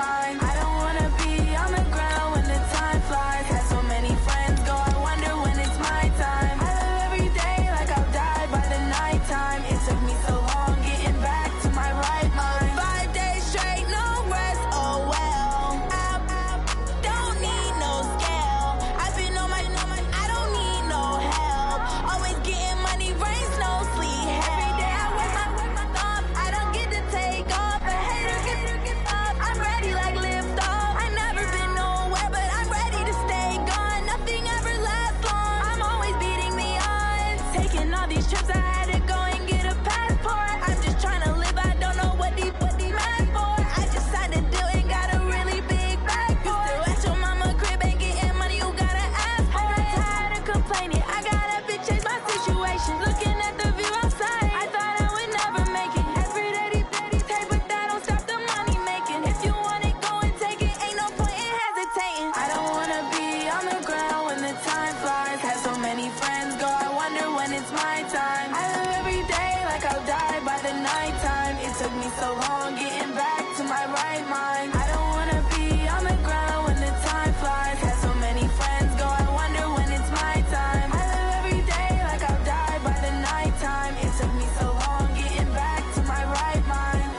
mind. I don't wanna be on the ground when the time flies. Had so many friends go, I wonder when it's my time. I live every day like I'll die by the nighttime. It took me so long getting back to my right mind. 5 days straight, no rest, oh well. I don't need no scale. I've been on my, I don't need no help. Always getting money, rain, snow, sleet. Every day I work my thumb. I don't get to take off. A hater get up. I'm ready like lift off. I never been nowhere, but I'm ready to stay gone. Nothing ever lasts long. I'm always beating the odds. Taking all these trips, I had to go and get a passport. I'm just trying to live. I don't know what these mad for. I just signed a deal and got a really big bag for it. Still at your mama crib ain't getting money, you gotta ask for it. I'm tired of complaining. I gotta bitch change my situation. Looking at the view outside, I thought I would never make it. Every day these hate, but that don't stop the money making. If you want it, go and take it. Ain't no point in hesitating. I don't wanna be on the ground when the time flies. Had so many friends go, I wonder when it's my time. I live every day like I'll die by the nighttime. It took me so long getting back to my right mind. I don't wanna be on the ground when the time flies. Had so many friends go, I wonder when it's my time. I live every day like I'll die by the nighttime. It took me so long getting back to my right mind.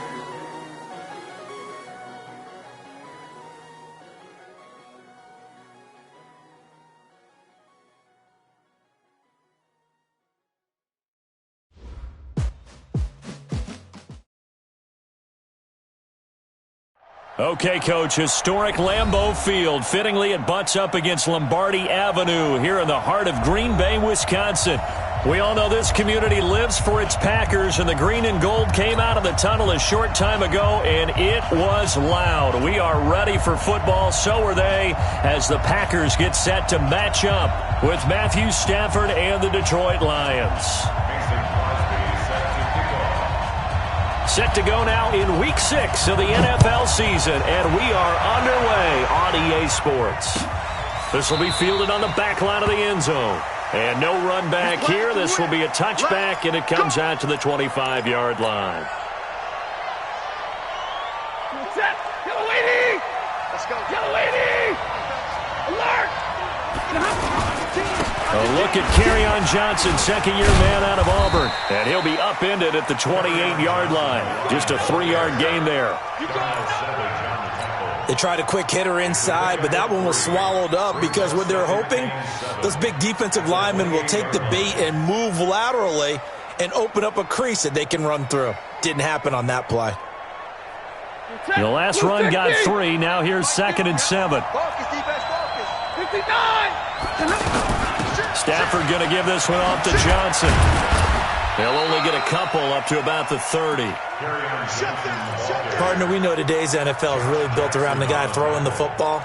Okay, Coach, historic Lambeau Field. Fittingly, it butts up against Lombardi Avenue here in the heart of Green Bay, Wisconsin. We all know this community lives for its Packers, and the green and gold came out of the tunnel a short time ago, and it was loud. We are ready for football. So are they, as the Packers get set to match up with Matthew Stafford and the Detroit Lions. Set to go now in Week 6 of the NFL season, and we are underway on EA Sports. This will be fielded on the back line of the end zone. And no run back here. This will be a touchback, and it comes out to the 25-yard line. Set. Yellow lady. Let's go. Yellow lady. Alert. A look at Kerryon Johnson, second-year man out of Auburn. And he'll be upended at the 28-yard line. Just a 3-yard gain there. They tried a quick hitter inside, but that one was swallowed up because what they're hoping, those big defensive linemen will take the bait and move laterally and open up a crease that they can run through. Didn't happen on that play. The last run got 3. Now here's 2nd and 7. Focus, defense, focus. 59. Stafford going to give this one off to Johnson. They'll only get a couple up to about the 30. Partner, we know today's NFL is really built around the guy throwing the football.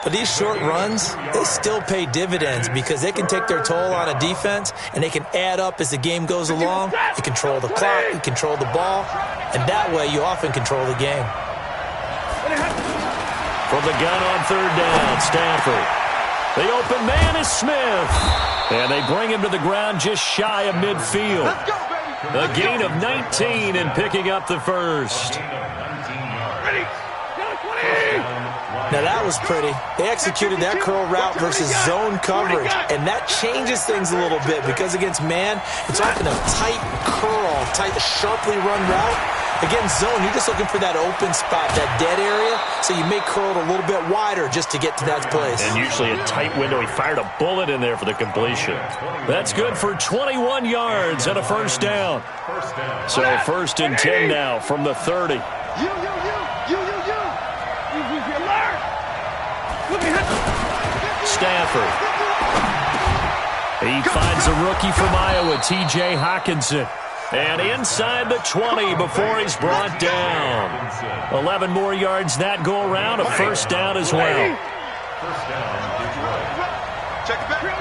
But these short runs, they still pay dividends because they can take their toll on a defense and they can add up as the game goes along. You control the clock, you control the ball, and that way you often control the game. From the gun on 3rd down, Stafford. The open man is Smith. And they bring him to the ground just shy of midfield. A gain of 19 and picking up the first. Now that was pretty. They executed that curl route versus zone coverage, and that changes things a little bit because against man, it's often a tight curl, tight, sharply run route. Against zone, you're just looking for that open spot, that dead area, so you may curl it a little bit wider just to get to that place. And usually a tight window. He fired a bullet in there for the completion. That's good for 21 yards and a first down. So 1st and 10 now from the 30. Stafford. He finds a rookie from Iowa, T.J. Hawkinson. And inside the 20 before he's brought down. 11 more yards that go around, a first down as well. Check it back. Real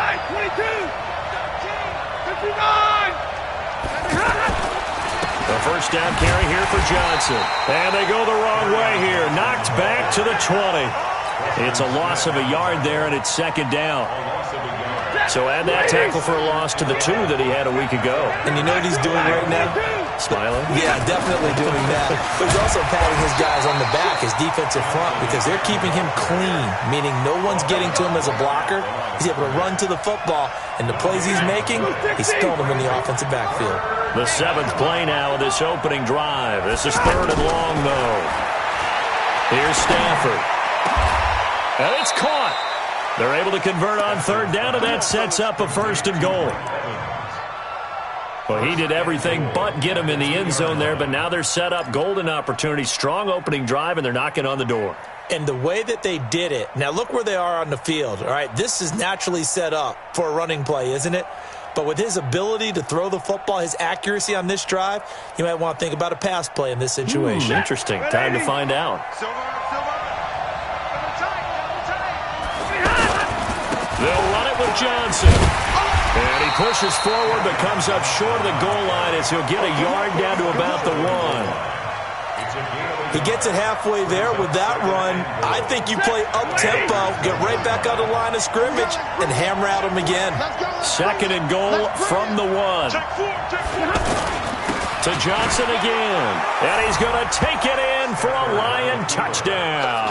right, 22. 59. The first down carry here for Johnson. And they go the wrong way here. Knocked back to the 20. It's a loss of a yard there, and it's 2nd down. So add that tackle for a loss to the 2 that he had a week ago. And you know what he's doing right now? Smiling? Yeah, definitely doing that. But he's also patting his guys on the back, his defensive front, because they're keeping him clean, meaning no one's getting to him as a blocker. He's able to run to the football, and the plays he's making, he's throwing them in the offensive backfield. The 7th play now of this opening drive. This is 3rd and long, though. Here's Stafford. And it's caught. They're able to convert on 3rd down, and that sets up a 1st and goal. Well, he did everything but get him in the end zone there, but now they're set up. Golden opportunity, strong opening drive, and they're knocking on the door. And the way that they did it, now look where they are on the field. All right, this is naturally set up for a running play, isn't it? But with his ability to throw the football, his accuracy on this drive, you might want to think about a pass play in this situation. Interesting. Time to find out. They'll run it with Johnson. And he pushes forward but comes up short of the goal line as he'll get a yard down to about the 1. He gets it halfway there with that run. I think you play up-tempo, get right back on the line of scrimmage, and hammer at him again. 2nd and goal from the 1. To Johnson again. And he's going to take it in for a Lion touchdown.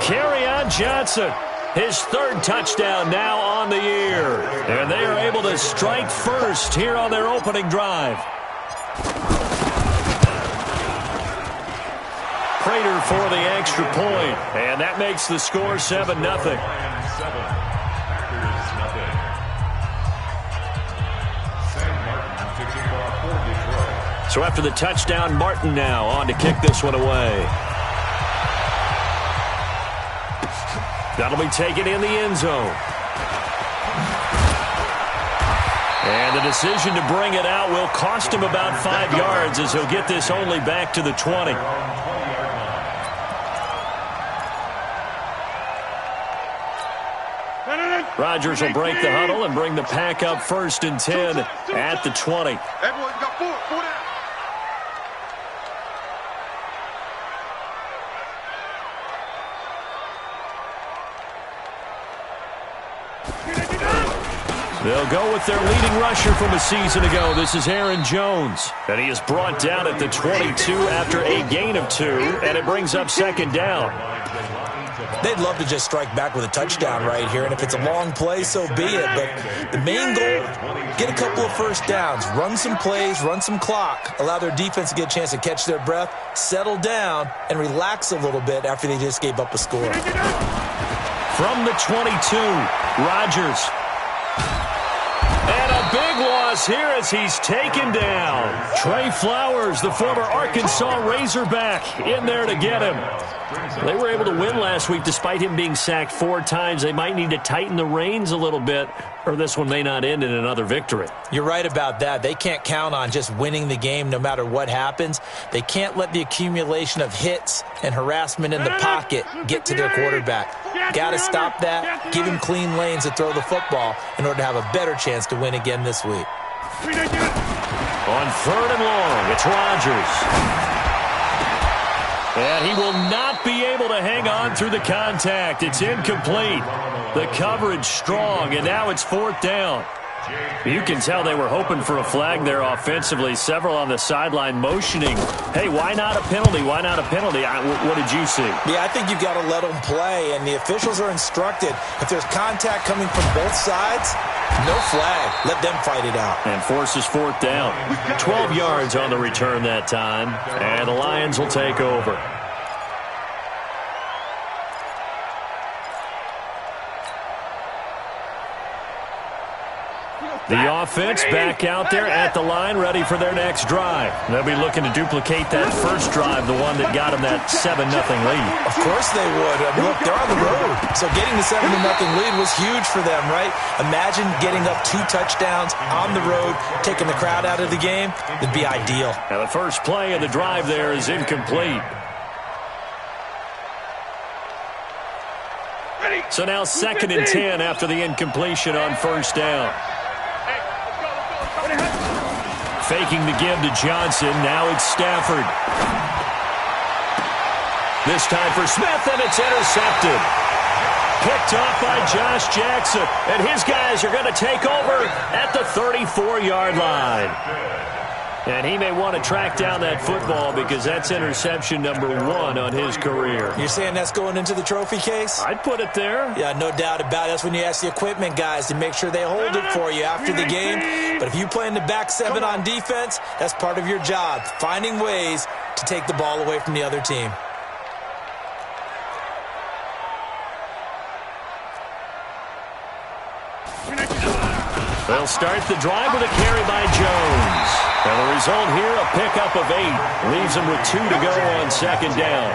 Carry on Johnson. His 3rd touchdown now on the year. And they are able to strike first here on their opening drive. Prater for the extra point. And that makes the score 7-0. So after the touchdown, Martin now on to kick this one away. That'll be taken in the end zone. And the decision to bring it out will cost him about 5 yards as he'll get this only back to the 20. Rodgers will break the huddle and bring the pack up 1st and 10 at the 20. Everyone's got 4 down. They'll go with their leading rusher from a season ago. This is Aaron Jones. And he is brought down at the 22 after a gain of 2, and it brings up 2nd down. They'd love to just strike back with a touchdown right here, and if it's a long play, so be it. But the main goal, get a couple of 1st downs, run some plays, run some clock, allow their defense to get a chance to catch their breath, settle down, and relax a little bit after they just gave up a score. From the 22, Rodgers. And a big loss here as he's taken down. Trey Flowers, the former Arkansas Razorback, in there to get him. They were able to win last week despite him being sacked 4 times. They might need to tighten the reins a little bit, or this one may not end in another victory. You're right about that. They can't count on just winning the game no matter what happens. They can't let the accumulation of hits and harassment in the pocket get to their quarterback. Got to stop that, give him clean lanes to throw the football in order to have a better chance to win again this week. On 3rd and long, it's Rodgers. And he will not be able to hang on through the contact. It's incomplete. The coverage strong, and now it's 4th down. You can tell they were hoping for a flag there offensively. Several on the sideline motioning, hey, why not a penalty? Why not a penalty? What did you see? Yeah, I think you've got to let them play, and the officials are instructed. If there's contact coming from both sides, no flag. Let them fight it out. And forces 4th down. 12 yards on the return that time, and the Lions will take over. The offense back out there at the line, ready for their next drive. They'll be looking to duplicate that first drive, the one that got them that 7-0 lead. Of course they would. Look, they're on the road. So getting the 7-0 lead was huge for them, right? Imagine getting up 2 touchdowns on the road, taking the crowd out of the game. It'd be ideal. And the first play of the drive there is incomplete. So now 2nd and 10 after the incompletion on 1st down. Faking the give to Johnson. Now it's Stafford. This time for Smith, and it's intercepted. Picked off by Josh Jackson. And his guys are going to take over at the 34-yard line. And he may want to track down that football because that's interception number 1 on his career. You're saying that's going into the trophy case? I'd put it there. Yeah, no doubt about it. That's when you ask the equipment guys to make sure they hold it for you after the game. But if you play in the back 7 on defense, that's part of your job, finding ways to take the ball away from the other team. They'll start the drive with a carry by Jones. And the result here, a pickup of 8. Leaves them with 2 to go on second down.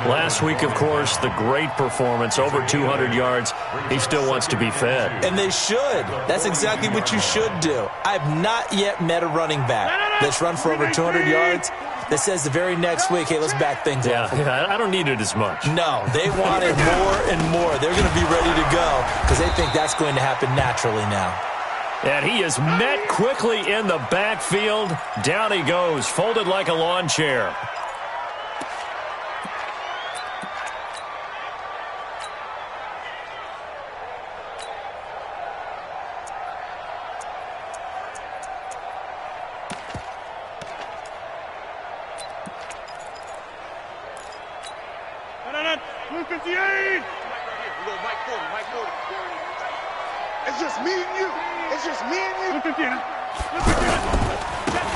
Last week, of course, the great performance, over 200 yards. He still wants to be fed. And they should. That's exactly what you should do. I've not yet met a running back that's run for over 200 yards that says the very next week, hey, let's back things up. Yeah, I don't need it as much. No, they want it more and more. They're going to be ready to go because they think that's going to happen naturally now. And he is met quickly in the backfield. Down he goes, folded like a lawn chair. It's just me and you. It's just me and you.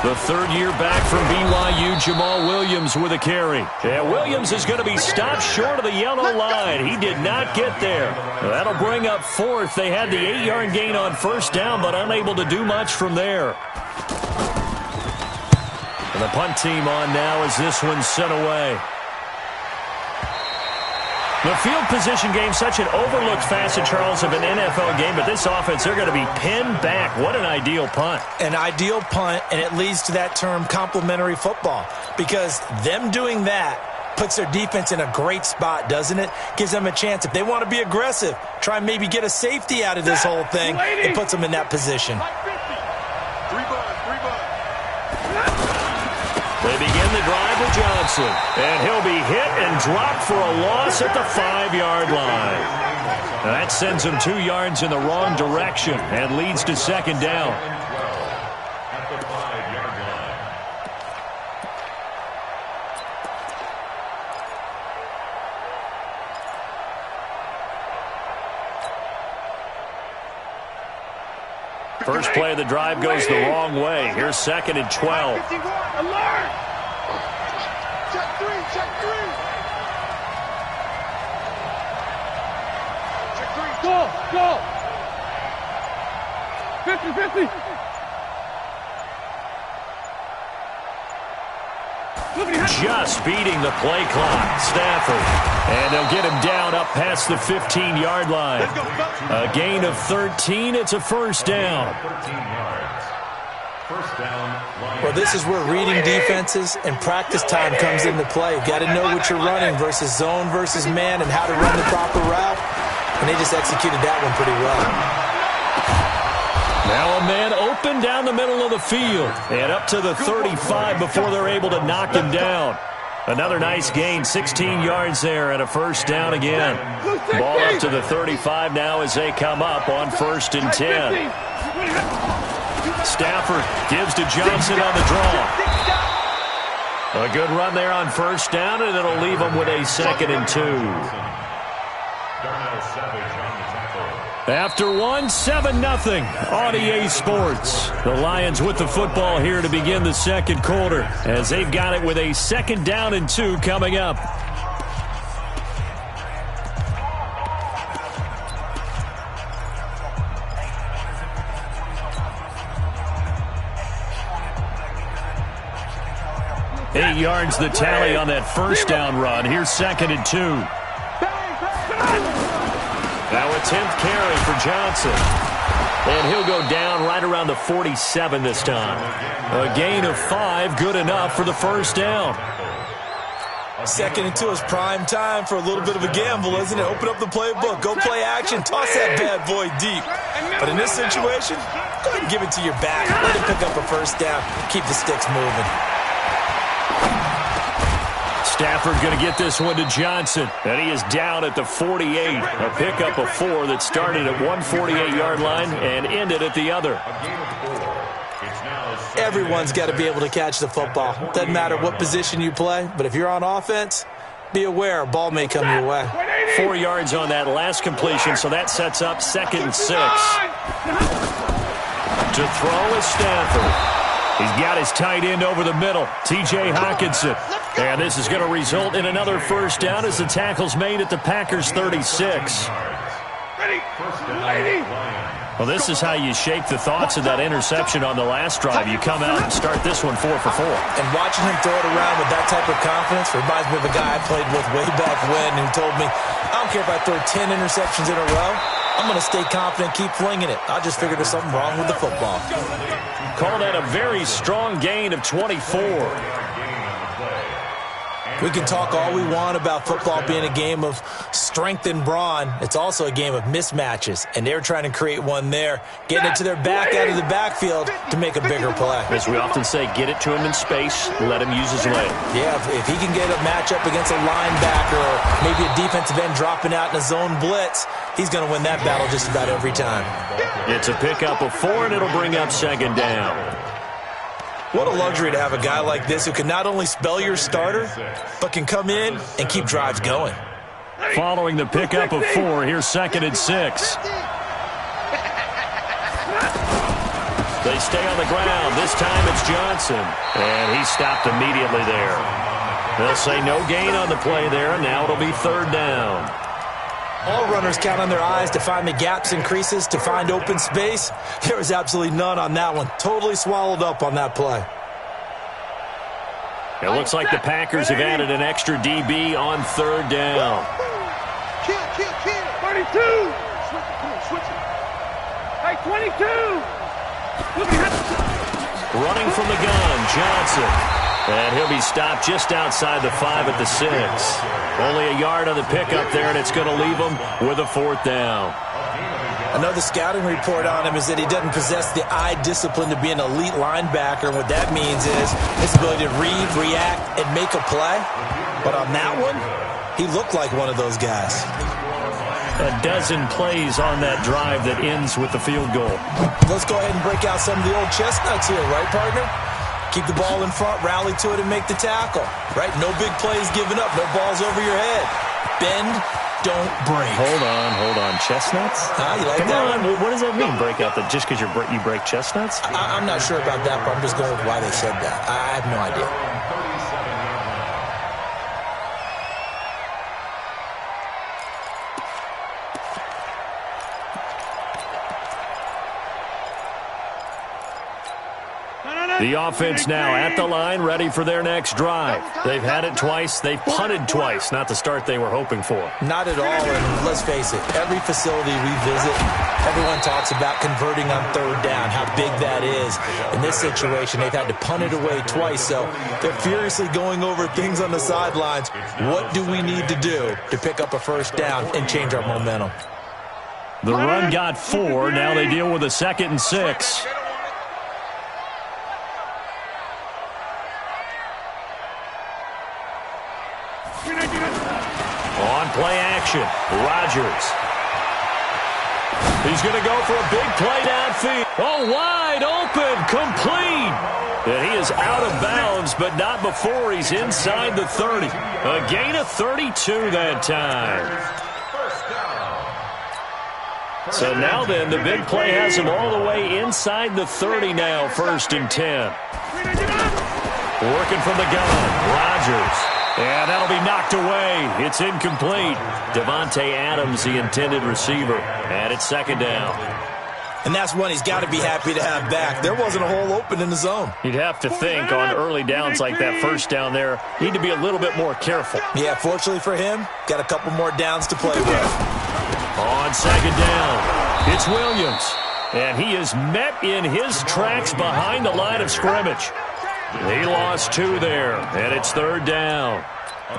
The third-year back from BYU, Jamal Williams with a carry. And Williams is going to be stopped short of the yellow line. He did not get there. That'll bring up 4th. They had the 8-yard gain on first down, but unable to do much from there. And the punt team on now as this one's sent away. The field position game, such an overlooked facet, Charles, of an NFL game, but this offense, they're going to be pinned back. What an ideal punt. An ideal punt, and it leads to that term complementary football, because them doing that puts their defense in a great spot, doesn't it? Gives them a chance. If they want to be aggressive, try and maybe get a safety out of this whole thing, it puts them in that position. They begin the drive with Johnson, and he'll be hit and dropped for a loss at the 5-yard line. That sends him 2 yards in the wrong direction and leads to second down. At the 5-yard line. First play of the drive goes the wrong way. Here's 2nd and 12. Alert! Check 3, check 3. Check 3. Go! 50-50. Just beating the play clock. Stafford. And they'll get him down up past the 15-yard line. A gain of 13. It's a first down. 13 yards. First down. Well, this is where reading defenses and practice time comes into play. Got to know what you're running versus zone versus man and how to run the proper route. And they just executed that one pretty well. Now a man open down the middle of the field and up to the 35 before they're able to knock him down. Another nice gain, 16 yards there and a first down again. Ball up to the 35 now as they come up on 1st and 10. Stafford gives to Johnson on the draw. A good run there on first down, and it'll leave them with a 2nd and 2. Darnell Savage on the tackle. After 7-0 on EA Sports. The Lions with the football here to begin the second quarter as they've got it with a 2nd down and 2 coming up. Eight yards the tally on that first down run. Here's 2nd and 2. Now a 10th carry for Johnson. And he'll go down right around the 47 this time. A gain of 5, good enough for the first down. 2nd and 2 is prime time for a little bit of a gamble, isn't it? Open up the playbook, go play action, toss that bad boy deep. But in this situation, go ahead and give it to your back. Let him pick up a first down, keep the sticks moving. Stafford going to get this one to Johnson, and he is down at the 48. A pickup of 4 that started at one 48-yard line and ended at the other. A gain of 4. It's now Everyone's got to be able to catch the football. Doesn't matter what position you play, but if you're on offense, be aware a ball may come your way. 4 yards on that last completion, so that sets up 2nd and 6. To throw is Stafford. He's got his tight end over the middle, T.J. Hockenson. And this is going to result in another first down as the tackle's made at the Packers' 36. Well, this is how you shake the thoughts of that interception on the last drive. You come out and start this one 4 for 4. And watching him throw it around with that type of confidence reminds me of a guy I played with way back when who told me, I don't care if I throw 10 interceptions in a row. I'm going to stay confident, keep flinging it. I just figured there's something wrong with the football. Call that a very strong gain of 24. We can talk all we want about football being a game of strength and brawn. It's also a game of mismatches, and they're trying to create one there, getting it to their back out of the backfield to make a bigger play. As we often say, get it to him in space, let him use his leg. Yeah, if he can get a matchup against a linebacker or maybe a defensive end dropping out in a zone blitz, he's going to win that battle just about every time. It's a pickup of 4, and it'll bring up 2nd down. What a luxury to have a guy like this who can not only spell your starter, but can come in and keep drives going. Following the pickup of 4, here's 2nd and 6. They stay on the ground. This time it's Johnson. And he stopped immediately there. They'll say no gain on the play there, and now it'll be 3rd down. All runners count on their eyes to find the gaps and creases, to find open space. There was absolutely none on that one. Totally swallowed up on that play. It looks like the Packers have added an extra DB on 3rd down. Kill. 32. Switch it. Hey, 22. Running from the gun, Johnson. And he'll be stopped just outside the 5 at the 6. Only a yard on the pickup there, and it's going to leave him with a 4th down. Another scouting report on him is that he doesn't possess the eye discipline to be an elite linebacker. And what that means is his ability to read, react, and make a play. But on that one, he looked like one of those guys. A dozen plays on that drive that ends with the field goal. Let's go ahead and break out some of the old chestnuts here, right, partner? Keep the ball in front, rally to it, and make the tackle. Right? No big plays given up. No balls over your head. Bend, don't break. Hold on. Chestnuts? You like Come that on. one? What does that mean, break out? Just because you break chestnuts? I'm not sure about that, but I'm just going with why they said that. I have no idea. The offense now at the line, ready for their next drive. They've had it twice. They've punted twice. Not the start they were hoping for. Not at all, and let's face it, every facility we visit, everyone talks about converting on 3rd down, how big that is. In this situation, they've had to punt it away twice, so they're furiously going over things on the sidelines. What do we need to do to pick up a 1st down and change our momentum? The run got 4. Now they deal with a 2nd and 6. On play action, Rodgers. He's going to go for a big play downfield. Oh, wide open, complete. And he is out of bounds, but not before he's inside the 30. A gain of 32 that time. So now then, the big play has him all the way inside the 30 now, 1st and 10. Working from the gun, Rodgers. And that'll be knocked away. It's incomplete. Devontae Adams, the intended receiver. And it's 2nd down. And that's one he's got to be happy to have back. There wasn't a hole open in the zone. You'd have to think on early downs like that 1st down there, need to be a little bit more careful. Yeah, fortunately for him, got a couple more downs to play with. On 2nd down, it's Williams. And he is met in his tracks behind the line of scrimmage. He lost 2 there, and it's 3rd down.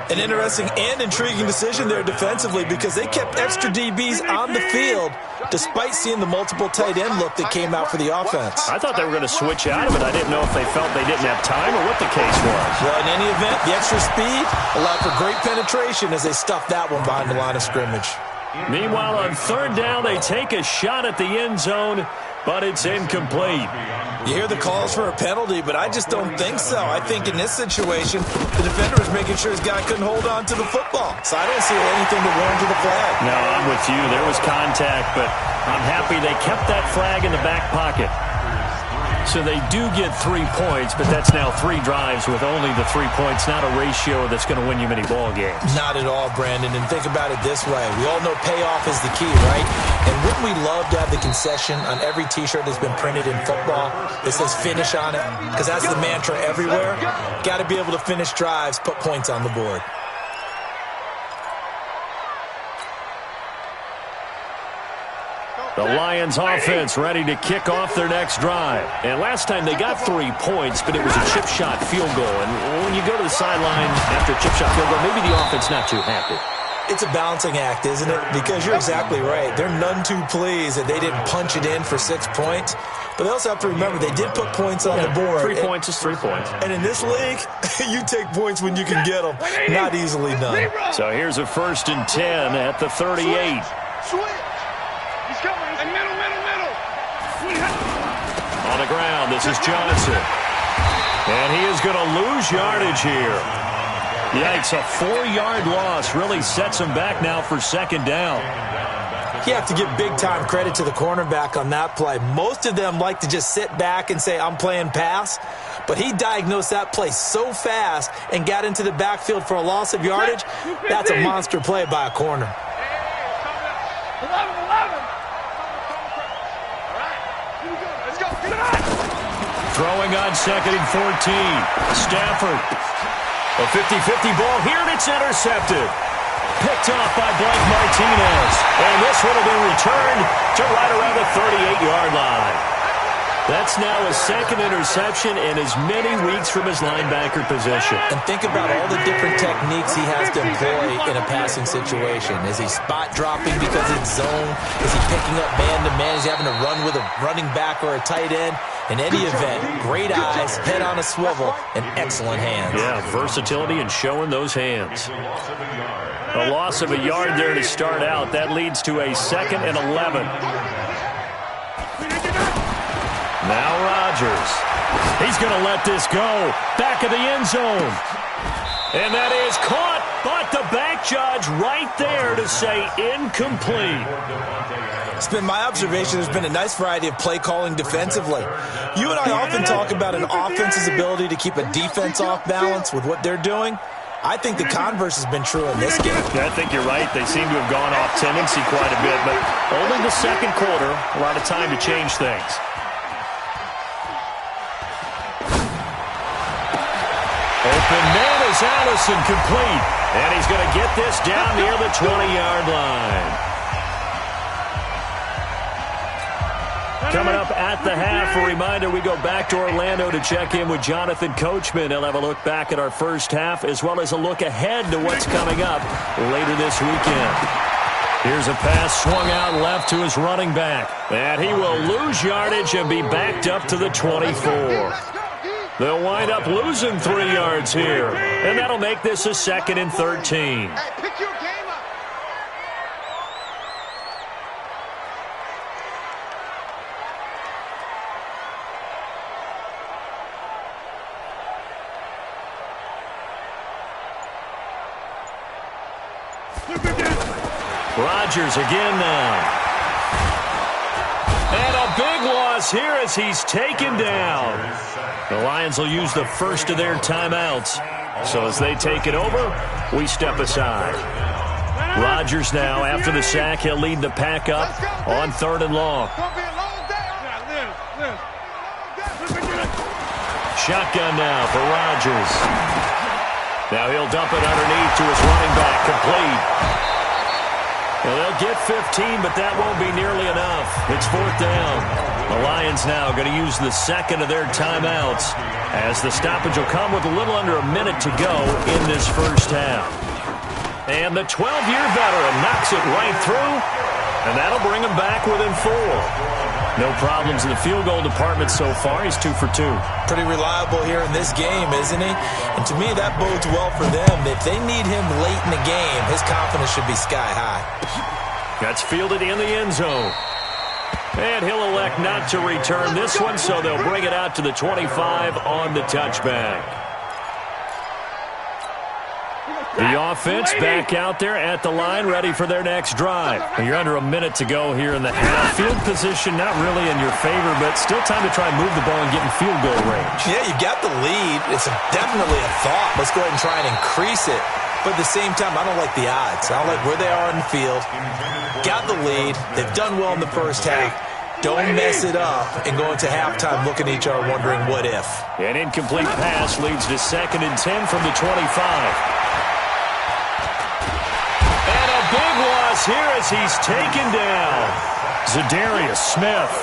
An interesting and intriguing decision there defensively because they kept extra DBs on the field despite seeing the multiple tight end look that came out for the offense. I thought they were going to switch out of it. I didn't know if they felt they didn't have time or what the case was. Well, in any event, the extra speed allowed for great penetration as they stuffed that one behind the line of scrimmage. Meanwhile, on 3rd down, they take a shot at the end zone. but it's incomplete. You hear the calls for a penalty, but I just don't think so. I think in this situation, the defender was making sure his guy couldn't hold on to the football. So I don't see anything to warrant the flag. No, I'm with you. There was contact, but I'm happy they kept that flag in the back pocket. So they do get 3 points, but that's now 3 drives with only the 3 points, not a ratio that's going to win you many ball games. Not at all, Brandon. And think about it this way. We all know payoff is the key, right? And wouldn't we love to have the concession on every T-shirt that's been printed in football that says finish on it? Because that's the mantra everywhere. Got to be able to finish drives, put points on the board. The Lions offense ready to kick off their next drive. And last time they got 3 points, but it was a chip shot field goal. And when you go to the sideline after a chip shot field goal, maybe the offense not too happy. It's a balancing act, isn't it? Because you're exactly right. They're none too pleased that they didn't punch it in for 6 points. But they also have to remember they did put points on the board. 3 points is 3 points. And in this league, you take points when you can get them. Not easily done. So here's a 1st and 10 at the 38. Switch. He's coming. And middle. On the ground, this is Johnson. And he is going to lose yardage here. Yikes, a 4-yard loss really sets him back now for 2nd down. You have to give big-time credit to the cornerback on that play. Most of them like to just sit back and say, I'm playing pass. But he diagnosed that play so fast and got into the backfield for a loss of yardage. That's a monster play by a corner. 11. Throwing on 2nd and 14. Stafford. A 50-50 ball here, and it's intercepted. Picked off by Blake Martinez. And this one will be returned to right around the 38-yard line. That's now a 2nd interception in as many weeks from his linebacker position. And think about all the different techniques he has to employ in a passing situation. Is he spot dropping because it's zone? Is he picking up man-to-man? Is he having to run with a running back or a tight end? In any event, great eyes, head on a swivel, and excellent hands. Yeah, versatility and showing those hands. A loss of a yard there to start out. That leads to a 2nd and 11. Now Rodgers. He's going to let this go. Back of the end zone. And that is caught, but the back judge right there to say incomplete. It's been my observation there's been a nice variety of play calling defensively. You and I often talk about an offense's ability to keep a defense off balance with what they're doing. I think the converse has been true in this game. Yeah, I think you're right. They seem to have gone off tendency quite a bit, but only the 2nd quarter, a lot of time to change things. Open man is Allison, complete. And he's going to get this down near the 20-yard line. Coming up at the half, a reminder, we go back to Orlando to check in with Jonathan Coachman. He'll have a look back at our first half as well as a look ahead to what's coming up later this weekend. Here's a pass swung out left to his running back. And he will lose yardage and be backed up to the 24. They'll wind up losing 3 yards here. And that'll make this a 2nd and 13. Pick your game up. Rodgers again now. And a big loss here as he's taken down. The Lions will use the first of their timeouts. So as they take it over, we step aside. Rodgers now, after the sack, he'll lead the pack up on 3rd and long. Shotgun now for Rodgers. Now he'll dump it underneath to his running back, complete. Well, they'll get 15, but that won't be nearly enough. It's 4th down. The Lions now going to use the 2nd of their timeouts as the stoppage will come with a little under a minute to go in this first half. And the 12-year veteran knocks it right through, and that'll bring him back within 4. No problems in the field goal department so far. He's 2 for 2. Pretty reliable here in this game, isn't he? And to me, that bodes well for them. If they need him late in the game, his confidence should be sky high. That's fielded in the end zone. And he'll elect not to return this one, so they'll bring it out to the 25 on the touchback. The offense back out there at the line, ready for their next drive. You're under a minute to go here in the half. Field position not really in your favor, but still time to try and move the ball and get in field goal range. Yeah, you got the lead. It's definitely a thought. Let's go ahead and try and increase it. But at the same time, I don't like the odds. I don't like where they are on the field. Got the lead. They've done well in the first half. Don't mess it up and go into halftime looking at each other wondering what if. An incomplete pass leads to 2nd and 10 from the 25. Big loss here as he's taken down. Zadarius Smith.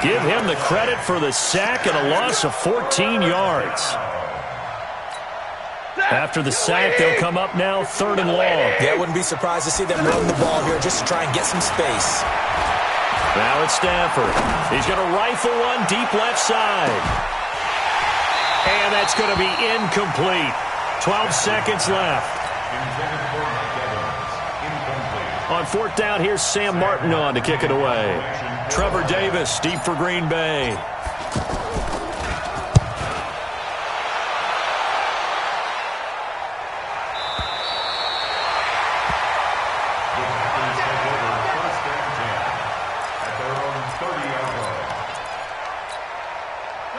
Give him the credit for the sack and a loss of 14 yards. After the sack, they'll come up now 3rd and long. Yeah, I wouldn't be surprised to see them run the ball here just to try and get some space. Now it's Stafford. He's going to rifle one deep left side. And that's going to be incomplete. 12 seconds left. On 4th down, here's Sam Martin on to kick it away. Trevor Davis deep for Green Bay.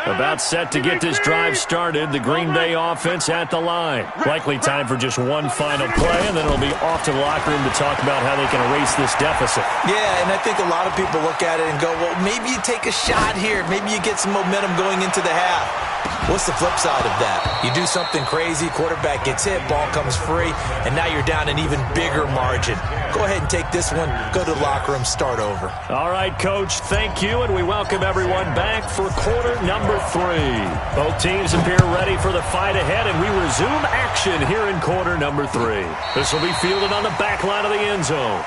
About set to get this drive started. The Green Bay offense at the line. Likely time for just one final play, and then it'll be off to the locker room to talk about how they can erase this deficit. Yeah, and I think a lot of people look at it and go, well, maybe you take a shot here. Maybe you get some momentum going into the half. What's the flip side of that? You do something crazy, quarterback gets hit, ball comes free, and now you're down an even bigger margin. Go ahead and take this one, go to the locker room, start over. All right, Coach, thank you, and we welcome everyone back for quarter number 3. Both teams appear ready for the fight ahead, and we resume action here in quarter number 3. This will be fielded on the back line of the end zone.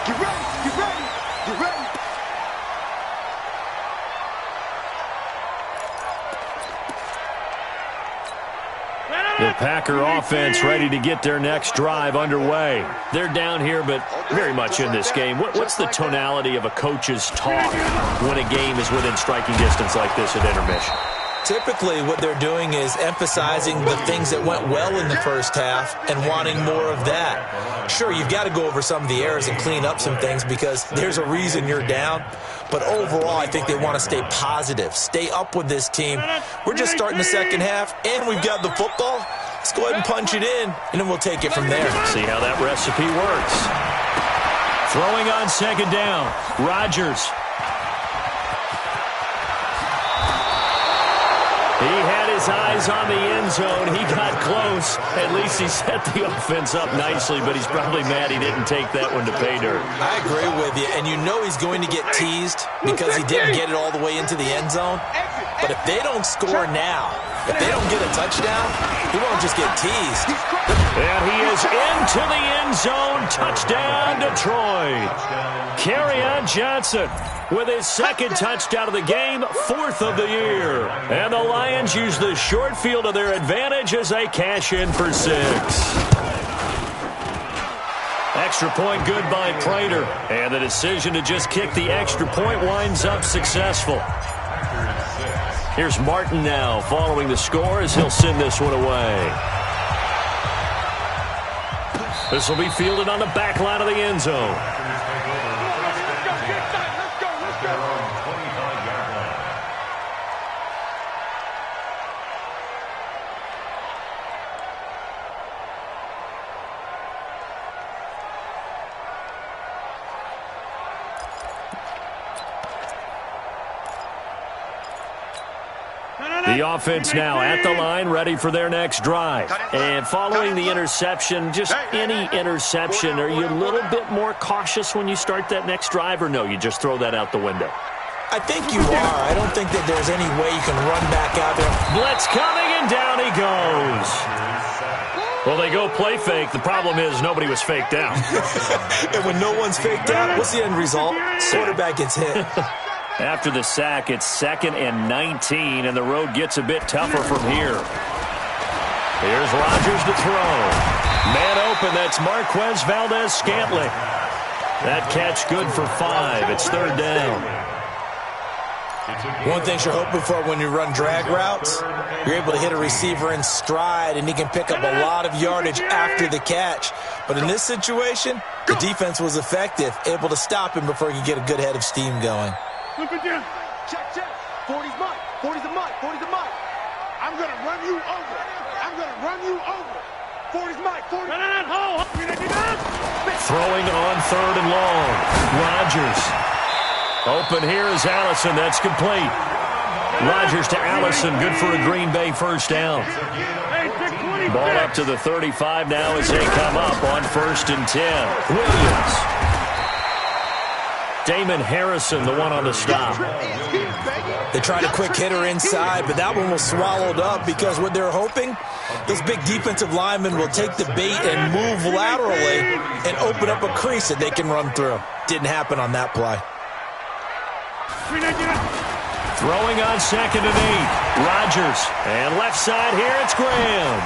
Get ready, get ready, get ready. The Packer offense ready to get their next drive underway. They're down here, but very much in this game. What's the tonality of a coach's talk when a game is within striking distance like this at intermission? Typically, what they're doing is emphasizing the things that went well in the first half and wanting more of that. Sure, you've got to go over some of the errors and clean up some things because there's a reason you're down. But overall, I think they want to stay positive, stay up with this team. We're just starting the second half, and we've got the football. Let's go ahead and punch it in, and then we'll take it from there. See how that recipe works. Throwing on 2nd down, Rodgers. He had his eyes on the end zone. He got close. At least he set the offense up nicely, but he's probably mad he didn't take that one to pay dirt. I agree with you, and you know he's going to get teased because he didn't get it all the way into the end zone. But if they don't score now, if they don't get a touchdown, he won't just get teased. And he is into the end zone. Touchdown, Detroit. Kerryon Johnson with his 2nd touchdown of the game, 4th of the year. And the Lions use the short field to their advantage as they cash in for 6. Extra point good by Prater. And the decision to just kick the extra point winds up successful. Here's Martin now following the score as he'll send this one away. This will be fielded on the back line of the end zone. The offense now at the line, ready for their next drive. And following the interception, just any interception, are you a little bit more cautious when you start that next drive, or no, you just throw that out the window? I think you are. I don't think that there's any way you can run back out there. Blitz coming, and down he goes. Well, they go play fake. The problem is nobody was faked out. And when no one's faked out, what's the end result? Quarterback gets hit. After the sack, it's 2nd and 19, and the road gets a bit tougher from here. Here's Rodgers to throw. Man open, that's Marquez Valdez-Scantling. That catch good for 5. It's 3rd down. One thing you're hoping for when you run drag routes, you're able to hit a receiver in stride, and he can pick up a lot of yardage after the catch. But in this situation, the defense was effective, able to stop him before he could get a good head of steam going. Check, check. 40's mine. 40's a mine. 40's a mine. I'm going to run you over. I'm going to run you over. 40's mine. 40. Throwing on 3rd and long. Rodgers. Open here is Allison. That's complete. Rodgers to Allison. Good for a Green Bay first down. Ball up to the 35 now as they come up on 1st and 10. Williams. Damon Harrison, the one on the stop. They tried a quick hitter inside, but that one was swallowed up because what they're hoping, this big defensive lineman will take the bait and move laterally and open up a crease that they can run through. Didn't happen on that play. Throwing on 2nd and 8. Rodgers. And left side here, it's Graham.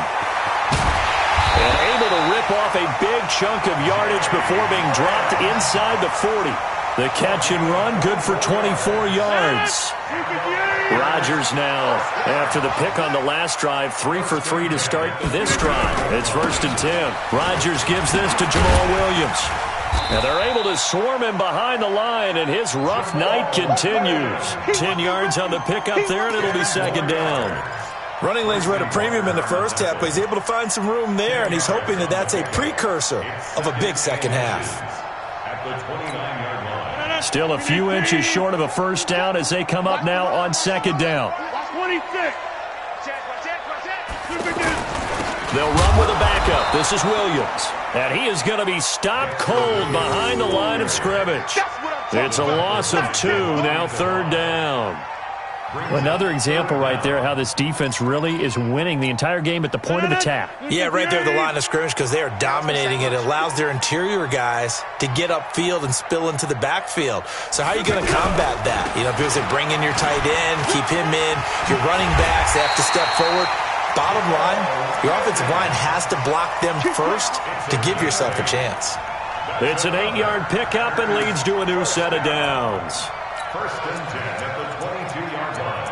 And able to rip off a big chunk of yardage before being dropped inside the 40. The catch and run, good for 24 yards. Rodgers now, after the pick on the last drive, 3 for 3 to start this drive. It's 1st and 10. Rodgers gives this to Jamal Williams. And they're able to swarm him behind the line, and his rough night continues. 10 yards on the pickup there, and it'll be 2nd down. Running lanes were at a premium in the first half, but he's able to find some room there, and he's hoping that that's a precursor of a big second half. At the 29-yard line. Still a few inches short of a first down as they come up now on 2nd down. 26. They'll run with a backup. This is Williams. And he is going to be stopped cold behind the line of scrimmage. It's a loss of 2, now 3rd down. Another example right there how this defense really is winning the entire game at the point of attack. Yeah, right there at the line of scrimmage because they are dominating it. It allows their interior guys to get upfield and spill into the backfield. So how are you going to combat that? You know, people say bring in your tight end, keep him in. Your running backs, they have to step forward. Bottom line, your offensive line has to block them first to give yourself a chance. It's an 8-yard pickup and leads to a new set of downs. 1st and 10 at the 22-yard line.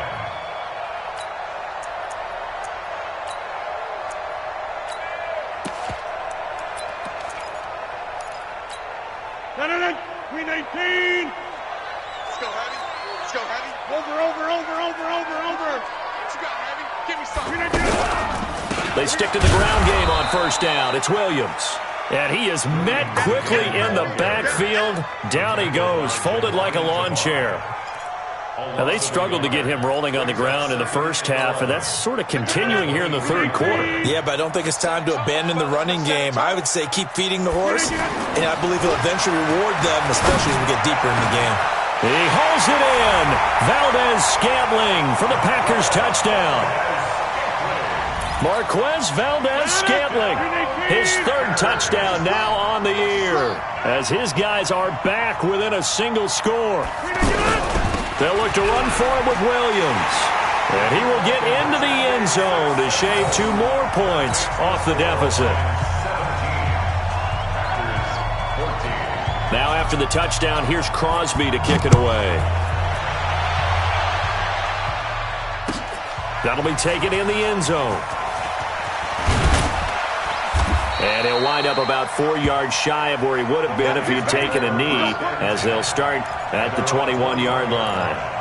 We 19. Let's go, Heavy. Let's go, Heavy. Over. What you got, Heavy? Give me something. They stick to the ground game on 1st down. It's Williams. And he is met quickly in the backfield. Down he goes, folded like a lawn chair. Now, they struggled to get him rolling on the ground in the first half, and that's sort of continuing here in the 3rd quarter. Yeah, but I don't think it's time to abandon the running game. I would say keep feeding the horse, and I believe he'll eventually reward them, especially as we get deeper in the game. He hauls it in. Valdez-Scantling for the Packers touchdown. Marquez Valdez-Scantling, his 3rd touchdown now on the year, as his guys are back within a single score. They'll look to run for him with Williams. And he will get into the end zone to shave 2 more points off the deficit. Now after the touchdown, here's Crosby to kick it away. That'll be taken in the end zone. And he'll wind up about 4 yards shy of where he would have been if he had taken a knee, as they'll start at the 21-yard line.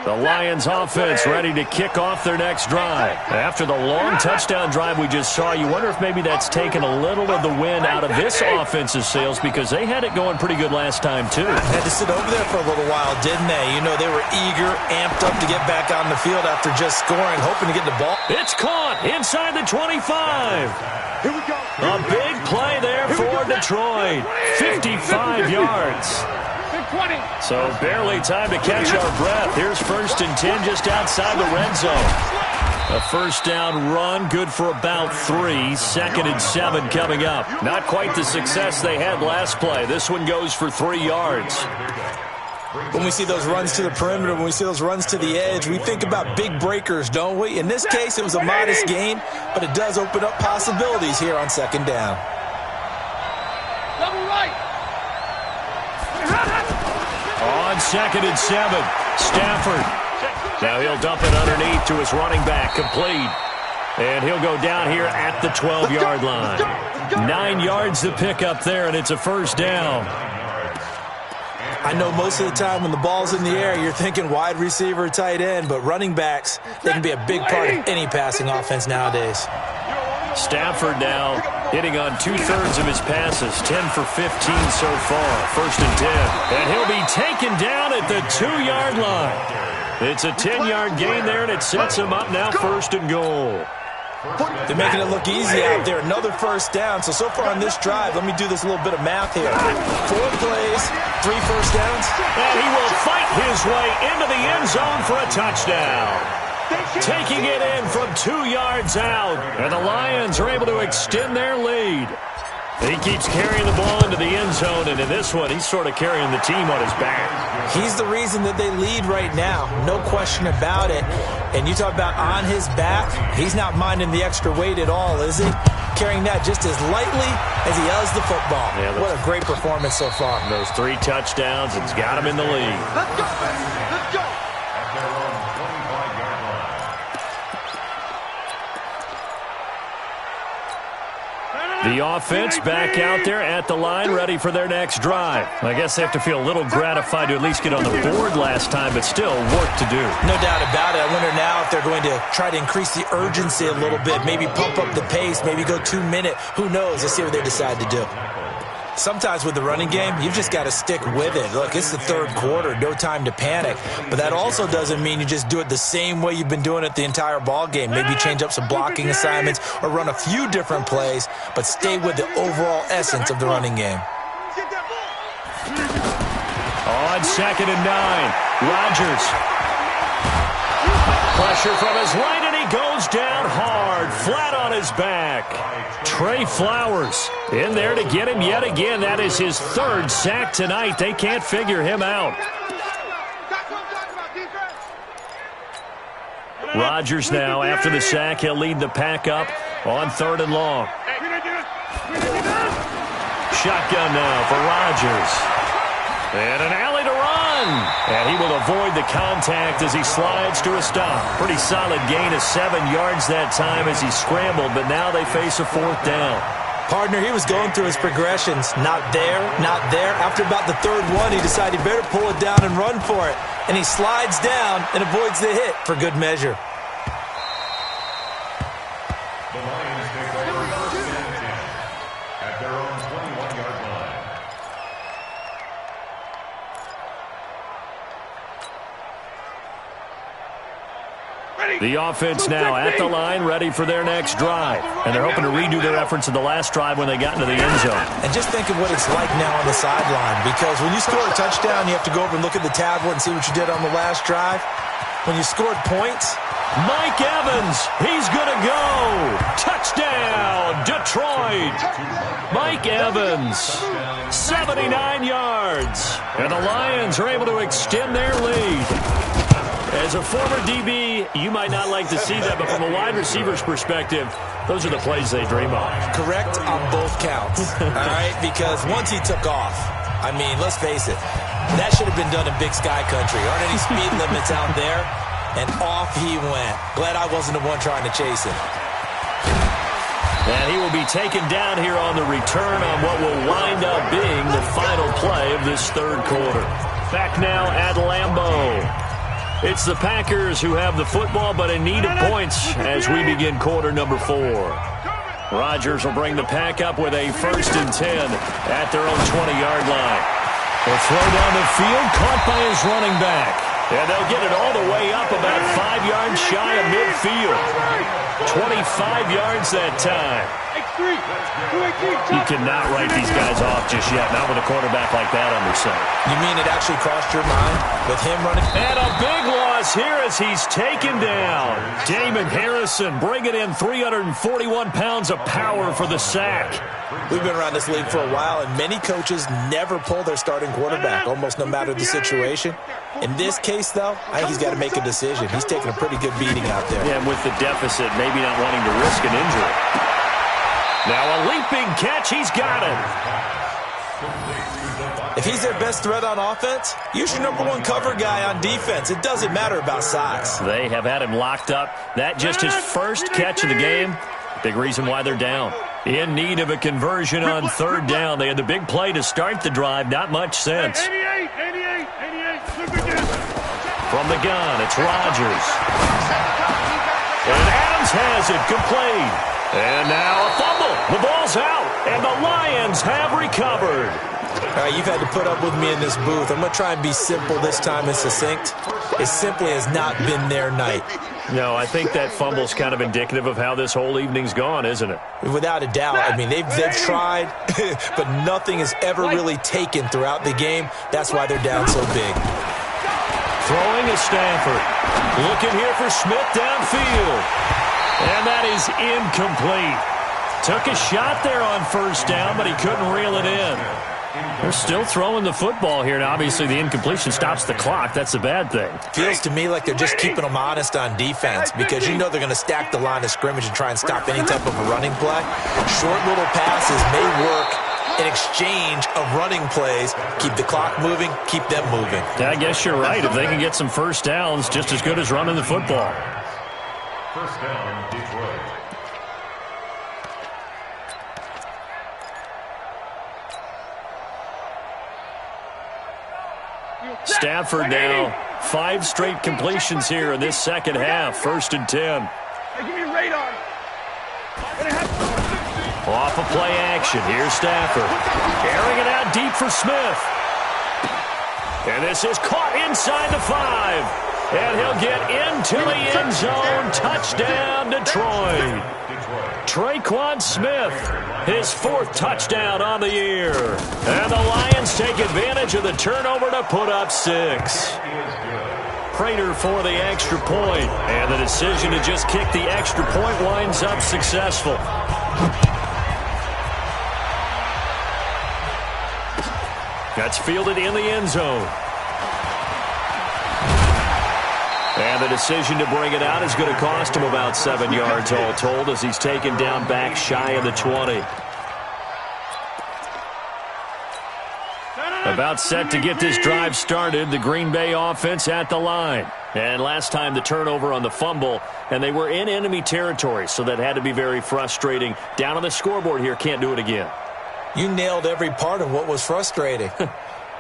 The Lions offense ready to kick off their next drive. After the long touchdown drive we just saw, you wonder if maybe that's taken a little of the wind out of this offense's sails, because they had it going pretty good last time too. Had to sit over there for a little while, didn't they? You know, they were eager, amped up to get back on the field after just scoring, hoping to get the ball. It's caught inside the 25. Here we go. A big play there for Detroit. 55 yards. 20. So barely time to catch our breath. Here's 1st and 10 just outside the red zone. A first down run, good for about 3. 2nd and 7 coming up. Not quite the success they had last play. This one goes for 3 yards. When we see those runs to the perimeter, when we see those runs to the edge, we think about big breakers, don't we? In this case, it was a modest gain, but it does open up possibilities here on second down. Double right. On 2nd and 7, Stafford. Now he'll dump it underneath to his running back, complete. And he'll go down here at the 12-yard line. 9 yards to pick up there, and it's a first down. I know most of the time when the ball's in the air, you're thinking wide receiver, tight end, but running backs, they can be a big part of any passing offense nowadays. Stafford now hitting on 2/3 of his passes, 10 for 15 so far, 1st and 10. And he'll be taken down at the 2-yard line. It's a 10-yard gain there, and it sets him up now 1st and goal. They're making it look easy out there. Another first down. So far on this drive, let me do this little bit of math here. 4 plays, 3 first downs. And he will fight his way into the end zone for a touchdown. Taking it in from 2 yards out. And the Lions are able to extend their lead. He keeps carrying the ball into the end zone, and in this one, he's sort of carrying the team on his back. He's the reason that they lead right now. No question about it. And you talk about on his back, he's not minding the extra weight at all, is he? Carrying that just as lightly as he does the football. Yeah, what a great performance so far. Those 3 touchdowns, it's got him in the lead. Let's go. Let's go. The offense back out there at the line, ready for their next drive. I guess they have to feel a little gratified to at least get on the board last time, but still work to do. No doubt about it. I wonder now if they're going to try to increase the urgency a little bit, maybe pump up the pace, maybe go 2-minute. Who knows? Let's see what they decide to do. Sometimes with the running game, you've just got to stick with it. Look, it's the 3rd quarter, no time to panic. But that also doesn't mean you just do it the same way you've been doing it the entire ball game. Maybe change up some blocking assignments or run a few different plays, but stay with the overall essence of the running game. On 2nd and 9, Rodgers. Pressure from his right, and he goes down hard, flat on his back. Trey Flowers in there to get him yet again. That is his 3rd sack tonight. They can't figure him out. Rodgers now, after the sack, he'll lead the pack up on 3rd and long. Shotgun now for Rodgers. And an alley to run. And he will avoid the contact as he slides to a stop. Pretty solid gain of 7 yards that time as he scrambled, but now they face a 4th down. Partner, he was going through his progressions. Not there, not there. After about the 3rd one, he decided he better pull it down and run for it. And he slides down and avoids the hit for good measure. The Lions take over 1st and 10 at their own 21-yard line. The offense now at the line, ready for their next drive. And they're hoping to redo their efforts in the last drive when they got into the end zone. And just think of what it's like now on the sideline, because when you score a touchdown, you have to go over and look at the tablet and see what you did on the last drive. When you scored points, Mike Evans, he's going to go. Touchdown, Detroit. Mike Evans, 79 yards. And the Lions are able to extend their lead. As a former DB, you might not like to see that, but from a wide receiver's perspective, those are the plays they dream of. Correct on both counts, all right? Because once he took off, I mean, let's face it, that should have been done in Big Sky Country. Aren't any speed limits out there? And off he went. Glad I wasn't the one trying to chase him. And he will be taken down here on the return on what will wind up being the final play of this 3rd quarter. Back now at Lambeau. It's the Packers who have the football, but in need of points as we begin quarter number 4. Rodgers will bring the pack up with a 1st and 10 at their own 20-yard line. They'll throw down the field, caught by his running back. And they'll get it all the way up about 5 yards shy of midfield. 25 yards that time. You cannot write these guys off just yet, not with a quarterback like that under center. You mean it actually crossed your mind with him running? And a big one loss here as he's taken down. Damon Harrison bringing in 341 pounds of power for the sack. We've been around this league for a while, and many coaches never pull their starting quarterback, almost no matter the situation. In this case, though, I think he's got to make a decision. He's taking a pretty good beating out there. Yeah, and with the deficit, maybe not wanting to risk an injury. Now a leaping catch, he's got it. If he's their best threat on offense, use your #1 cover guy on defense. It doesn't matter about size. They have had him locked up. That just his first catch of the game. Big reason why they're down. In need of a conversion on third down. They had the big play to start the drive. Not much sense. 88. From the gun, it's Rodgers. And Adams has it, complete. And now a fumble. The ball's out, and the Lions have recovered. All right, you've had to put up with me in this booth. I'm going to try and be simple this time and succinct. It simply has not been their night. No, I think that fumble's kind of indicative of how this whole evening's gone, isn't it? Without a doubt. I mean, they've tried, but nothing has ever really taken throughout the game. That's why they're down so big. Throwing is Stafford. Looking here for Smith downfield. And that is incomplete. Took a shot there on first down, but he couldn't reel it in. They're still throwing the football here, and obviously the incompletion stops the clock. That's a bad thing. Feels to me like they're just keeping them honest on defense because you know they're going to stack the line of scrimmage and try and stop any type of a running play. Short little passes may work in exchange of running plays. Keep the clock moving, keep them moving. I guess you're right. If they can get some first downs, just as good as running the football. First down, Detroit. Stafford now, 5 straight completions here in this second half. 1st and 10. Hey, give me a radar. Off of play action. Here's Stafford. Airing it out deep for Smith. And this is caught inside the 5. And he'll get into the end zone. Touchdown, Detroit. Traquan Smith, his 4th touchdown on the year. And the Lions take advantage of the turnover to put up 6. Prater for the extra point. And the decision to just kick the extra point winds up successful. That's fielded in the end zone. And the decision to bring it out is going to cost him about 7 yards all told as he's taken down back shy of the 20. About set to get this drive started, the Green Bay offense at the line. And last time the turnover on the fumble, and they were in enemy territory, so that had to be very frustrating. Down on the scoreboard here, can't do it again. You nailed every part of what was frustrating.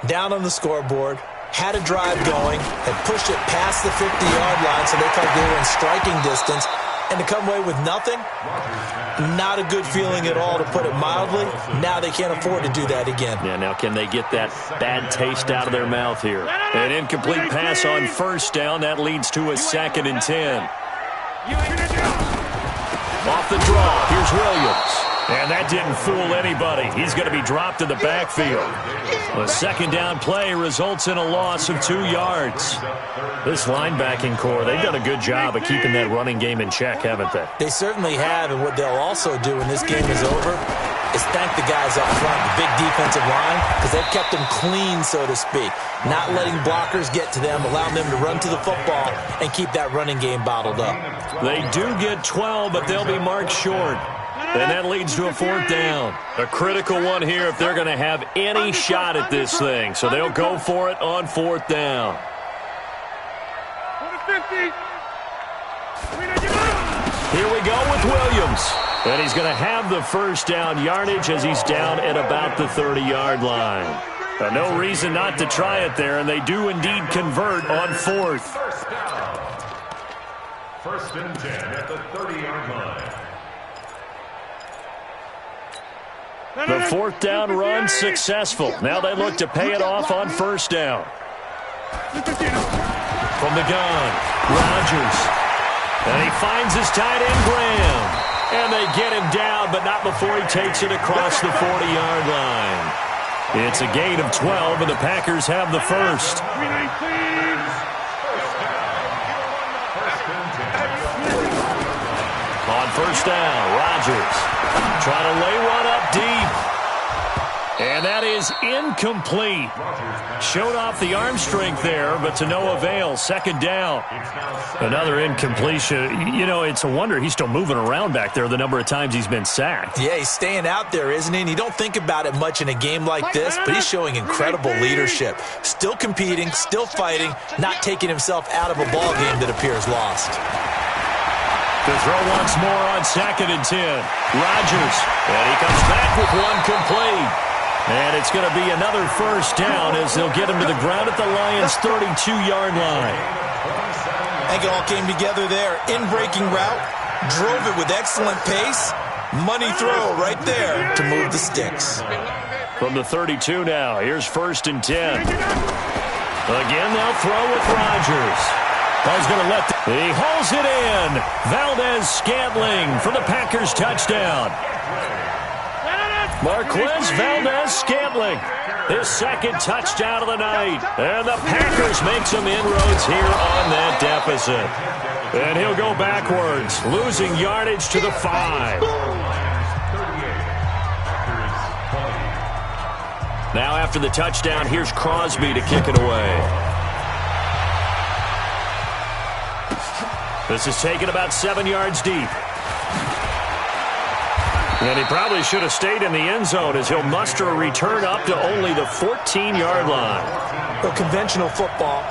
Down on the scoreboard, had a drive going, had pushed it past the 50-yard line so they felt they were in striking distance, and to come away with nothing, not a good feeling at all, to put it mildly. Now they can't afford to do that again. Yeah, now can they get that bad taste out of their mouth here? An incomplete pass on first down. That leads to a 2nd and 10. Off the draw, here's Williams. And that didn't fool anybody. He's going to be dropped in the backfield. The second down play results in a loss of 2 yards. This linebacking core, they've done a good job of keeping that running game in check, haven't they? They certainly have, and what they'll also do when this game is over is thank the guys up front, the big defensive line, because they've kept them clean, so to speak. Not letting blockers get to them, allowing them to run to the football and keep that running game bottled up. They do get 12, but they'll be marked short. And that leads to a 4th down. A critical one here if they're going to have any shot at this thing. So they'll go for it on 4th down. Here we go with Williams. And he's going to have the first down yardage as he's down at about the 30-yard line. No reason not to try it there, and they do indeed convert on 4th. 1st and 10 at the 30-yard line. The 4th down run successful. Now they look to pay it off on first down. From the gun, Rodgers. And he finds his tight end, Graham. And they get him down, but not before he takes it across the 40-yard line. It's a gain of 12, and the Packers have the first. On first down, Rodgers trying to lay one up deep. And that is incomplete. Showed off the arm strength there, but to no avail. Second down. Another incompletion. You know, it's a wonder he's still moving around back there the number of times he's been sacked. Yeah, he's staying out there, isn't he? And you don't think about it much in a game like this, but he's showing incredible leadership. Still competing, still fighting, not taking himself out of a ball game that appears lost. To throw once more on 2nd and 10. Rodgers. And he comes back with one complete. And it's going to be another first down as they'll get him to the ground at the Lions' 32-yard line. I think it all came together there. In-breaking route, drove it with excellent pace. Money throw right there to move the sticks. From the 32 now, here's 1st and 10. Again, they'll throw with Rodgers. He's going to let he hauls it in. Valdez-Scantling for the Packers touchdown. Marquez Valdez-Scantling, his second touchdown of the night. And the Packers make some inroads here on that deficit. And he'll go backwards, losing yardage to the 5. Now after the touchdown, here's Crosby to kick it away. This is taken about 7 yards deep. And he probably should have stayed in the end zone as he'll muster a return up to only the 14-yard line. Well, conventional football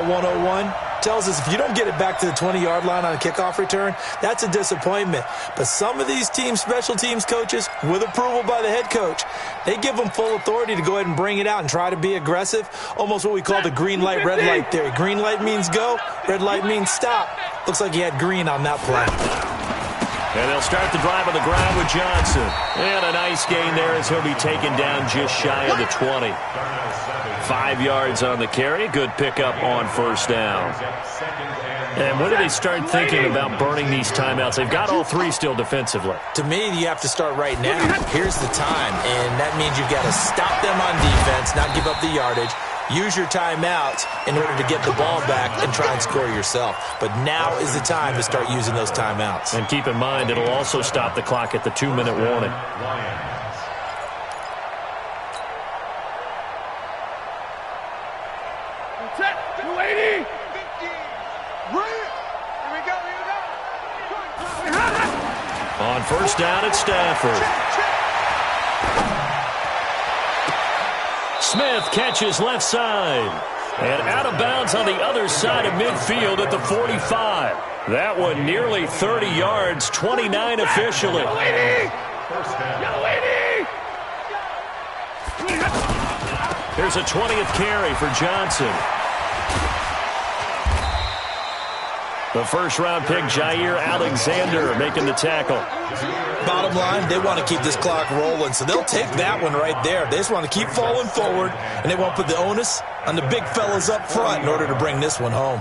101, tells us if you don't get it back to the 20-yard line on a kickoff return, that's a disappointment. But some of these teams, special teams coaches, with approval by the head coach, they give them full authority to go ahead and bring it out and try to be aggressive, almost what we call the green light, red light theory. Green light means go, red light means stop. Looks like he had green on that play. And they'll start the drive on the ground with Johnson. And a nice gain there as he'll be taken down just shy of the 20. 5 yards on the carry. Good pickup on first down. And when do they start thinking about burning these timeouts? They've got all 3 still defensively. To me, you have to start right now. Here's the time. And that means you've got to stop them on defense, not give up the yardage. Use your timeouts in order to get the ball back and try and score yourself. But now is the time to start using those timeouts. And keep in mind, it'll also stop the clock at the 2-minute warning. Set, 280. On first down at Stafford. Smith catches left side. And out of bounds on the other side of midfield at the 45. That one nearly 30 yards, 29 officially. Here's a 20th carry for Johnson. The first-round pick, Jair Alexander, making the tackle. Bottom line, they want to keep this clock rolling, so they'll take that one right there. They just want to keep falling forward, and they want to put the onus on the big fellas up front in order to bring this one home.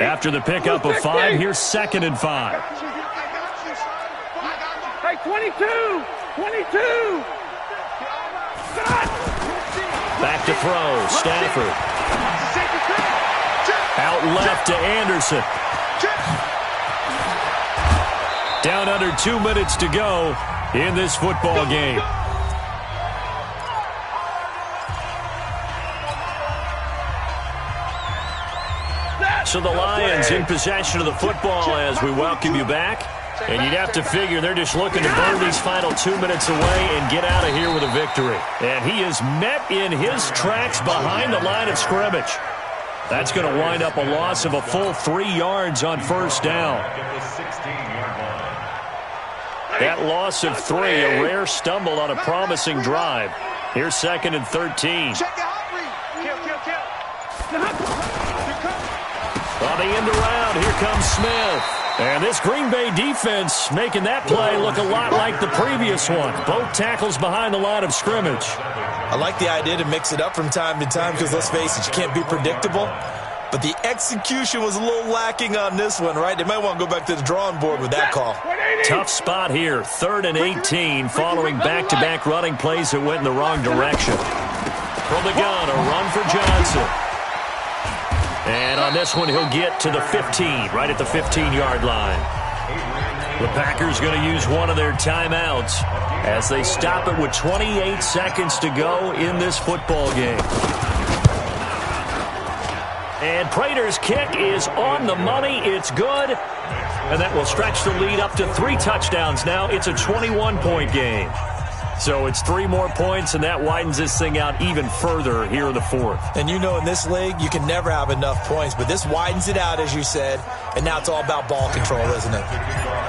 After the pickup of 5, here's 2nd and 5. Hey, 22! 22! Back to throw, Stafford. Out left to Anderson. Down under 2 minutes to go in this football game. So the Lions in possession of the football as we welcome you back. And you'd have to figure they're just looking to burn these final 2 minutes away and get out of here with a victory. And he is met in his tracks behind the line of scrimmage. That's going to wind up a loss of a full 3 yards on first down. That loss of 3, a rare stumble on a promising drive. Here's 2nd and 13. On the end around, here comes Smith. And this Green Bay defense making that play look a lot like the previous one. Both tackles behind the line of scrimmage. I like the idea to mix it up from time to time because, let's face it, you can't be predictable. But the execution was a little lacking on this one, right? They might want to go back to the drawing board with that call. Tough spot here, 3rd and 18, following back-to-back running plays that went in the wrong direction. From the gun, a run for Johnson. And on this one, he'll get to the 15, right at the 15-yard line. The Packers going to use one of their timeouts as they stop it with 28 seconds to go in this football game. And Prater's kick is on the money. It's good. And that will stretch the lead up to 3 touchdowns now. It's a 21-point game. So it's 3 more points, and that widens this thing out even further here in the 4th. And you know in this league, you can never have enough points, but this widens it out, as you said, and now it's all about ball control, isn't it?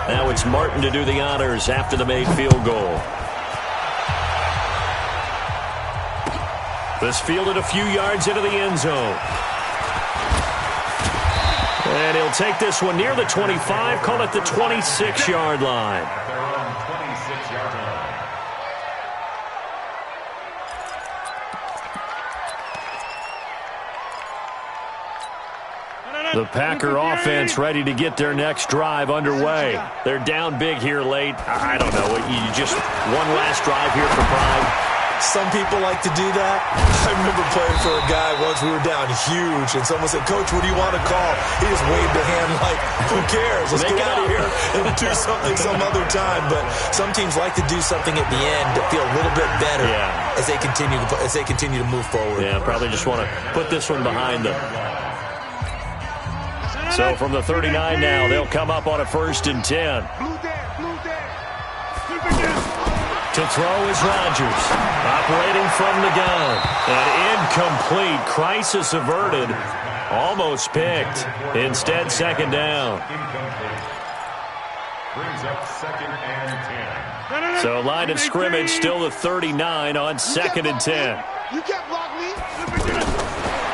Now it's Martin to do the honors after the made field goal. This fielded a few yards into the end zone. And he'll take this one near the 25, call it the 26-yard line. At their own 26-yard line. The Packer offense ready to get their next drive underway. They're down big here late. I don't know. You just one last drive here for pride. Some people like to do that. I remember playing for a guy once. We were down huge, and someone said, "Coach, what do you want to call?" He just waved a hand like, "Who cares? Let's get out of here and do something some other time." But some teams like to do something at the end to feel a little bit better as they continue to move forward. Yeah, probably just want to put this one behind them. So from the 39 now, they'll come up on a 1st and 10. To throw is Rodgers, operating from the gun. An incomplete, crisis averted, almost picked. Instead, 2nd down. Brings up 2nd and 10. So line of scrimmage still the 39 on 2nd and 10. You can't block me.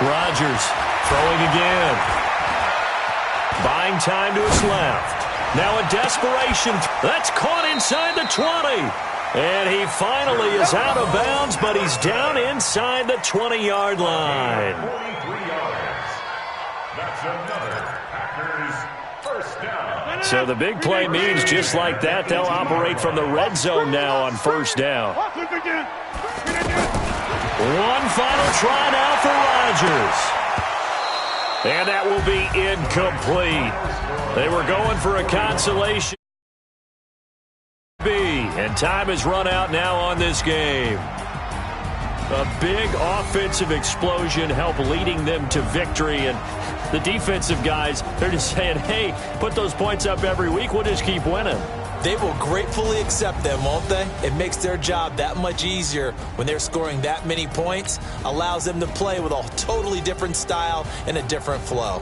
Rodgers throwing again. Buying time to his left. Now a desperation. That's caught inside the 20. And he finally is out of bounds, but he's down inside the 20-yard line. 43 yards. That's another Packers first down. So the big play means just like that, they'll operate from the red zone now on 1st down. One final try now for Rodgers. And that will be incomplete. They were going for a consolation. And time has run out now on this game. A big offensive explosion helped leading them to victory. And the defensive guys, they're just saying, hey, put those points up every week. We'll just keep winning. They will gratefully accept them, won't they? It makes their job that much easier when they're scoring that many points. Allows them to play with a totally different style and a different flow.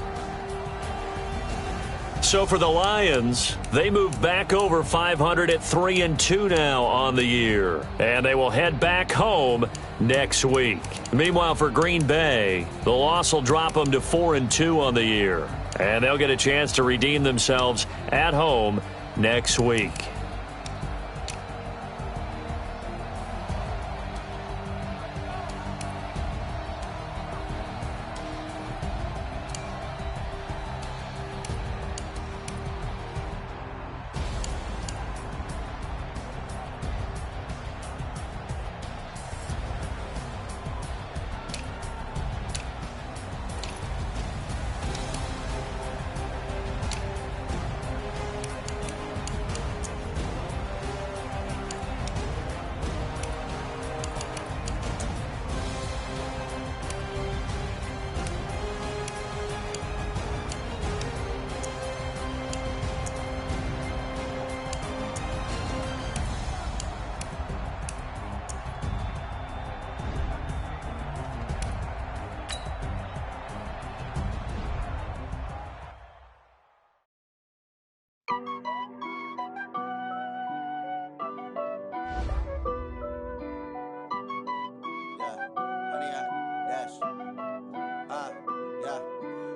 So for the Lions, they move back over 500 at 3-2 now on the year. And they will head back home next week. Meanwhile, for Green Bay, the loss will drop them to 4-2 on the year. And they'll get a chance to redeem themselves at home next week.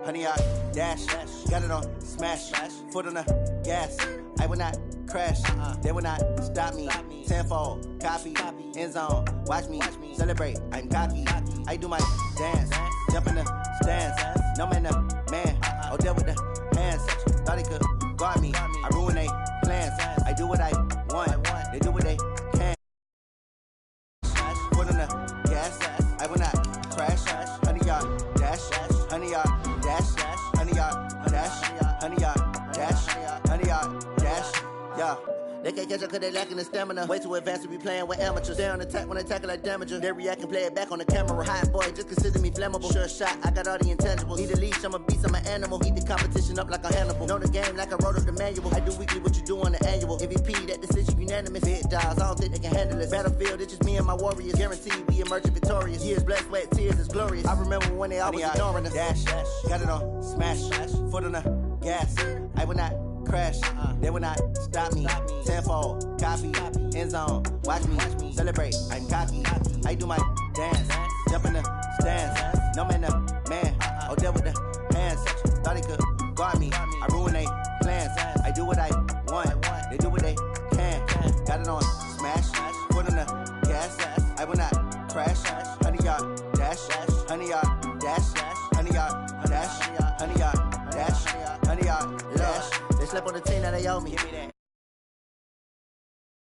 Honey, I dash, got it on smash, foot on the gas. I will not crash, they will not stop me. Tenfold, copy, end zone, watch me celebrate. I'm cocky, I do my dance, jump in the stands. No man, man, oh, deal with the hands. Thought he could guard me, I ruin they plans. I do what I want, they do what they can. Foot on the gas, I will not crash. Honey, y'all dash, honey, y'all dash. can't catch up cause they lacking the stamina. Way too advanced to be playing with amateurs. Stay on attack when attack like damager. They react and play it back on the camera. Hot boy, just consider me flammable. Sure shot, I got all the intangibles. Need a leash, I'm a beast, I'm an animal. Eat the competition up like a Hannibal. Know the game like I wrote up the manual. I do weekly what you do on the annual. MVP, that decision unanimous. Big dogs, I don't think they can handle it. Battlefield, it's just me and my warriors. Guaranteed we emerging victorious. Years, blood, sweat, tears, it's glorious. I remember when they always ignoring us. Dash, got it on, smash, foot on the gas. I will not crash, they will not stop me. Tenfold, copy, end zone, watch me celebrate. I'm cocky, I do my dance, jump in the stands. No man, the man, oh, there with the hands. Thought he could guard me, I ruin they plans. I do what I want, they do what they can. Got it on, smash, foot on the gas. I will not crash, 100-yard dash, 100-yard dash, 100-yard dash, 100-yard dash, 100-yard dash. They slept on the team that they owe me. Give me that.